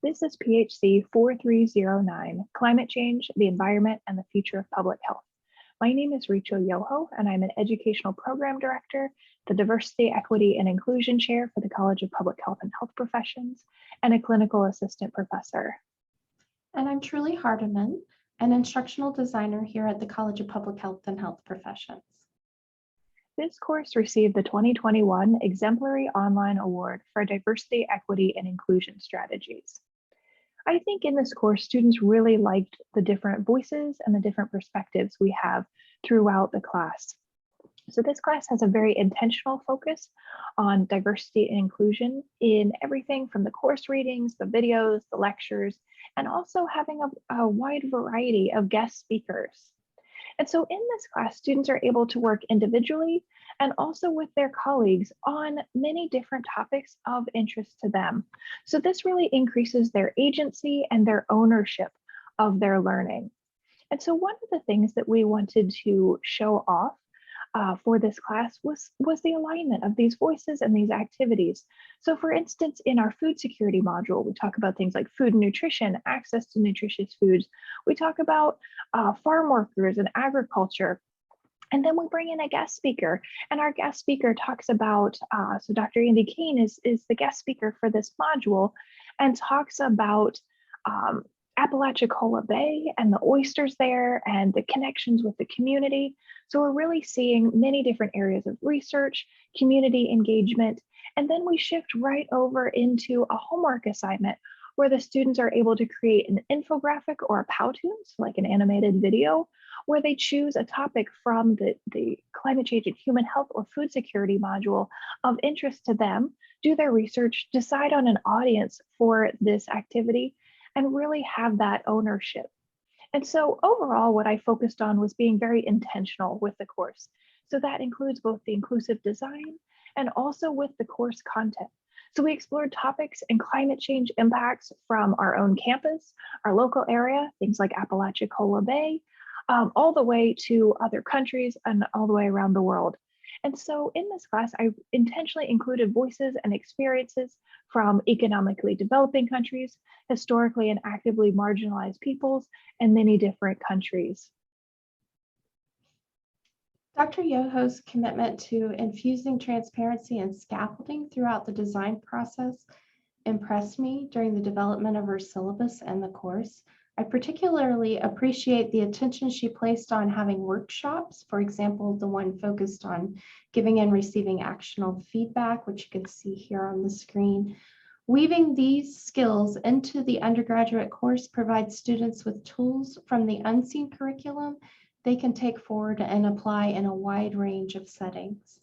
This is PHC 4309, Climate Change, the Environment, and the Future of Public Health. My name is Yoho, and I'm an Educational Program Director, the Diversity, Equity, and Inclusion Chair for the College of Public Health and Health Professions, and a Clinical Assistant Professor. And I'm Truly Hardemon, an Instructional Designer here at the College of Public Health and Health Professions. This course received the 2021 Exemplary Online Award for Diversity, Equity, and Inclusion Strategies. I think in this course, students really liked the different voices and the different perspectives we have throughout the class. So this class has a very intentional focus on diversity and inclusion in everything from the course readings, the videos, the lectures, and also having a wide variety of guest speakers. And so in this class, students are able to work individually and also with their colleagues on many different topics of interest to them. So this really increases their agency and their ownership of their learning. And so one of the things that we wanted to show off for this class was the alignment of these voices and these activities. So for instance, in our food security module, we talk about things like food and nutrition, access to nutritious foods. We talk about farm workers and agriculture. And then we bring in a guest speaker, and our guest speaker talks about, so Dr. Andy Kane is the guest speaker for this module and talks about Apalachicola Bay and the oysters there and the connections with the community. So we're really seeing many different areas of research, community engagement, and then we shift right over into a homework assignment where the students are able to create an infographic or a Powtoon, so like an animated video, where they choose a topic from the climate change and human health or food security module of interest to them, do their research, decide on an audience for this activity, and really have that ownership. And so overall, what I focused on was being very intentional with the course. So that includes both the inclusive design and also with the course content. So we explored topics and climate change impacts from our own campus, our local area, things like Apalachicola Bay, all the way to other countries and all the way around the world. And so in this class, I intentionally included voices and experiences from economically developing countries, historically and actively marginalized peoples, and many different countries. Dr. Yoho's commitment to infusing transparency and scaffolding throughout the design process impressed me during the development of her syllabus and the course. I particularly appreciate the attention she placed on having workshops, for example, the one focused on giving and receiving actionable feedback, which you can see here on the screen. Weaving these skills into the undergraduate course provides students with tools from the unseen curriculum they can take forward and apply in a wide range of settings.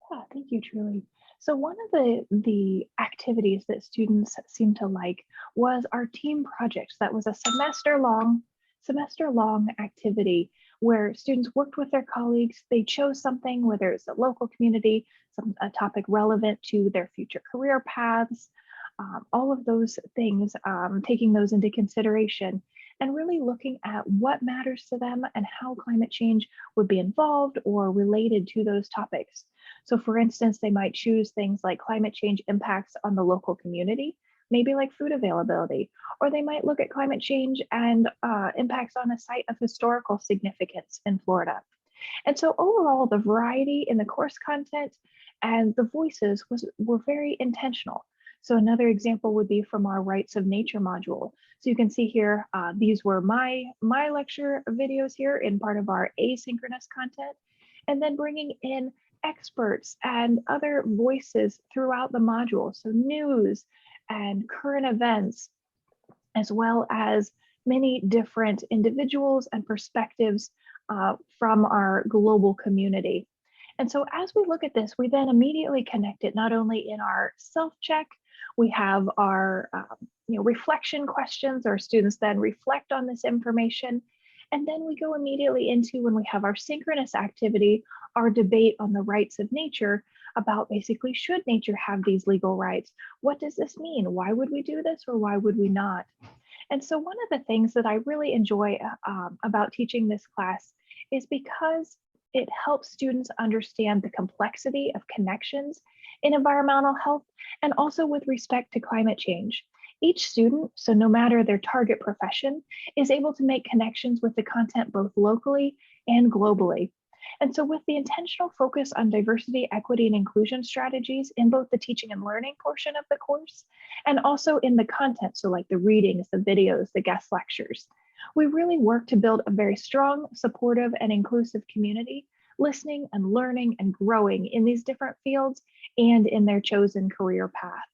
Yeah, thank you, Truly. So one of the activities that students seemed to like was our team project. That was a semester long activity where students worked with their colleagues. They chose something, whether it's a local community, a topic relevant to their future career paths, all of those things, taking those into consideration and really looking at what matters to them and how climate change would be involved or related to those topics. So for instance, they might choose things like climate change impacts on the local community, maybe like food availability, or they might look at climate change and impacts on a site of historical significance in Florida. And so overall, the variety in the course content and the voices were very intentional. So another example would be from our Rights of Nature module. So you can see here, these were my lecture videos here in part of our asynchronous content, and then bringing in experts and other voices throughout the module. So news and current events, as well as many different individuals and perspectives from our global community. And so as we look at this, we then immediately connect it not only in our self-check, we have our reflection questions, our students then reflect on this information. And then we go immediately into, when we have our synchronous activity, our debate on the rights of nature about basically, should nature have these legal rights? What does this mean? Why would we do this or why would we not? And so one of the things that I really enjoy about teaching this class is because It helps students understand the complexity of connections in environmental health and also with respect to climate change. Each student, so no matter their target profession, is able to make connections with the content both locally and globally. And so with the intentional focus on diversity, equity, and inclusion strategies in both the teaching and learning portion of the course, and also in the content, so like the readings, the videos, the guest lectures, we really work to build a very strong, supportive, and inclusive community, listening and learning and growing in these different fields and in their chosen career path.